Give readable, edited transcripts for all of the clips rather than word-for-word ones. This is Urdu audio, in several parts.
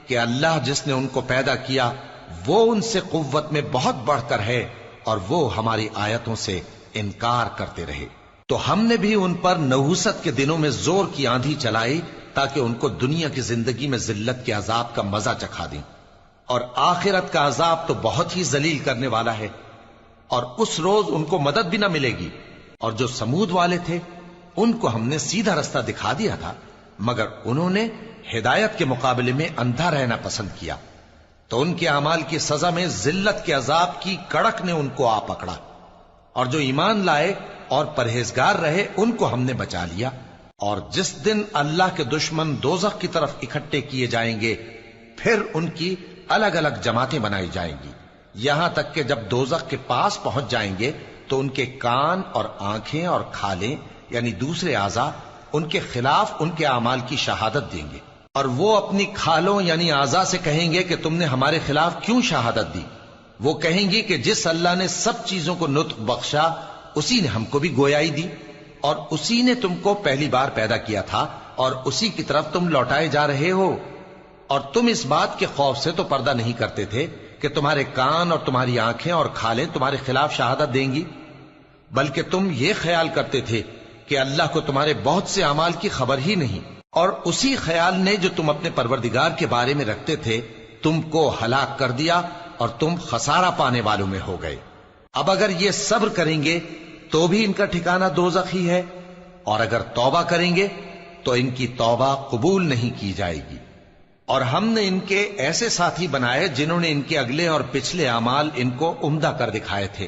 کہ اللہ جس نے ان کو پیدا کیا وہ ان سے قوت میں بہت بڑھ کر ہے اور وہ ہماری آیتوں سے انکار کرتے رہے، تو ہم نے بھی ان پر نحوست کے دنوں میں زور کی آندھی چلائی تاکہ ان کو دنیا کی زندگی میں ذلت کے عذاب کا مزہ چکھا دیں، اور آخرت کا عذاب تو بہت ہی ذلیل کرنے والا ہے، اور اس روز ان کو مدد بھی نہ ملے گی۔ اور جو سمود والے تھے ان کو ہم نے سیدھا رستہ دکھا دیا تھا، مگر انہوں نے ہدایت کے مقابلے میں اندھا رہنا پسند کیا، تو ان کے اعمال کی سزا میں ذلت کے عذاب کی کڑک نے ان کو آ پکڑا، اور جو ایمان لائے اور پرہیزگار رہے ان کو ہم نے بچا لیا۔ اور جس دن اللہ کے دشمن دوزخ کی طرف اکٹھے کیے جائیں گے پھر ان کی الگ الگ جماعتیں بنائی جائیں گی، یہاں تک کہ جب دوزخ کے پاس پہنچ جائیں گے تو ان کے کان اور آنکھیں اور کھالیں یعنی دوسرے اعضاء ان کے خلاف ان کے اعمال کی شہادت دیں گے، اور وہ اپنی کھالوں یعنی اعضاء سے کہیں گے کہ تم نے ہمارے خلاف کیوں شہادت دی؟ وہ کہیں گی کہ جس اللہ نے سب چیزوں کو نطق بخشا اسی نے ہم کو بھی گویائی دی، اور اسی نے تم کو پہلی بار پیدا کیا تھا اور اسی کی طرف تم لوٹائے جا رہے ہو، اور تم اس بات کے خوف سے تو پردہ نہیں کرتے تھے کہ تمہارے کان اور تمہاری آنکھیں اور کھالیں تمہارے خلاف شہادت دیں گی، بلکہ تم یہ خیال کرتے تھے کہ اللہ کو تمہارے بہت سے اعمال کی خبر ہی نہیں، اور اسی خیال نے جو تم اپنے پروردگار کے بارے میں رکھتے تھے تم کو ہلاک کر دیا اور تم خسارہ پانے والوں میں ہو گئے۔ اب اگر یہ صبر کریں گے تو بھی ان کا ٹھکانہ دوزخ ہی ہے، اور اگر توبہ کریں گے تو ان کی توبہ قبول نہیں کی جائے گی۔ اور ہم نے ان کے ایسے ساتھی بنائے جنہوں نے ان کے اگلے اور پچھلے اعمال ان کو عمدہ کر دکھائے تھے،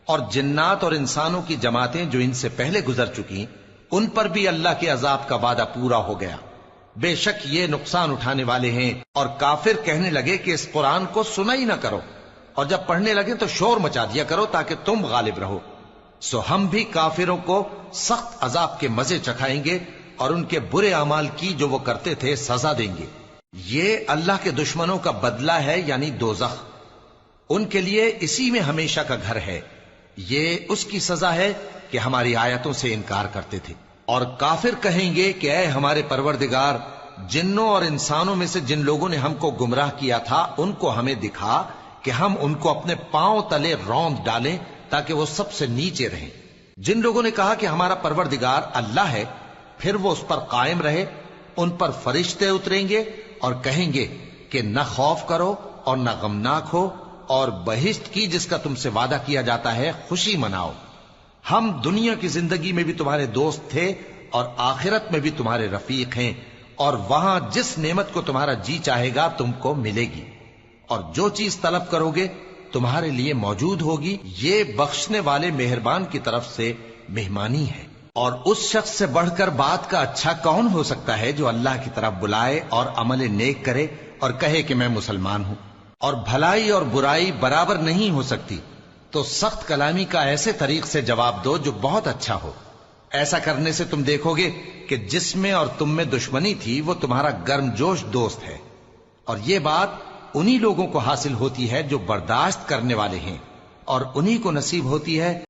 اور جنات اور انسانوں کی جماعتیں جو ان سے پہلے گزر چکی ان پر بھی اللہ کے عذاب کا وعدہ پورا ہو گیا۔ بے شک یہ نقصان اٹھانے والے ہیں۔ اور کافر کہنے لگے کہ اس قرآن کو سنا ہی نہ کرو، اور جب پڑھنے لگے تو شور مچا دیا کرو تاکہ تم غالب رہو۔ سو ہم بھی کافروں کو سخت عذاب کے مزے چکھائیں گے اور ان کے برے اعمال کی جو وہ کرتے تھے سزا دیں گے۔ یہ اللہ کے دشمنوں کا بدلہ ہے یعنی دوزخ، ان کے لیے اسی میں ہمیشہ کا گھر ہے، یہ اس کی سزا ہے کہ ہماری آیتوں سے انکار کرتے تھے۔ اور کافر کہیں گے کہ اے ہمارے پروردگار، جنوں اور انسانوں میں سے جن لوگوں نے ہم کو گمراہ کیا تھا ان کو ہمیں دکھا کہ ہم ان کو اپنے پاؤں تلے روند ڈالیں تاکہ وہ سب سے نیچے رہیں۔ جن لوگوں نے کہا کہ ہمارا پروردگار اللہ ہے پھر وہ اس پر قائم رہے، ان پر فرشتے اتریں گے اور کہیں گے کہ نہ خوف کرو اور نہ غمناک ہو، اور بہشت کی جس کا تم سے وعدہ کیا جاتا ہے خوشی مناؤ۔ ہم دنیا کی زندگی میں بھی تمہارے دوست تھے اور آخرت میں بھی تمہارے رفیق ہیں، اور وہاں جس نعمت کو تمہارا جی چاہے گا تم کو ملے گی، اور جو چیز طلب کرو گے تمہارے لیے موجود ہوگی۔ یہ بخشنے والے مہربان کی طرف سے مہمانی ہے۔ اور اس شخص سے بڑھ کر بات کا اچھا کون ہو سکتا ہے جو اللہ کی طرف بلائے اور عمل نیک کرے اور کہے کہ میں مسلمان ہوں۔ اور بھلائی اور برائی برابر نہیں ہو سکتی، تو سخت کلامی کا ایسے طریق سے جواب دو جو بہت اچھا ہو۔ ایسا کرنے سے تم دیکھو گے کہ جس میں اور تم میں دشمنی تھی وہ تمہارا گرم جوش دوست ہے، اور یہ بات انہی لوگوں کو حاصل ہوتی ہے جو برداشت کرنے والے ہیں، اور انہی کو نصیب ہوتی ہے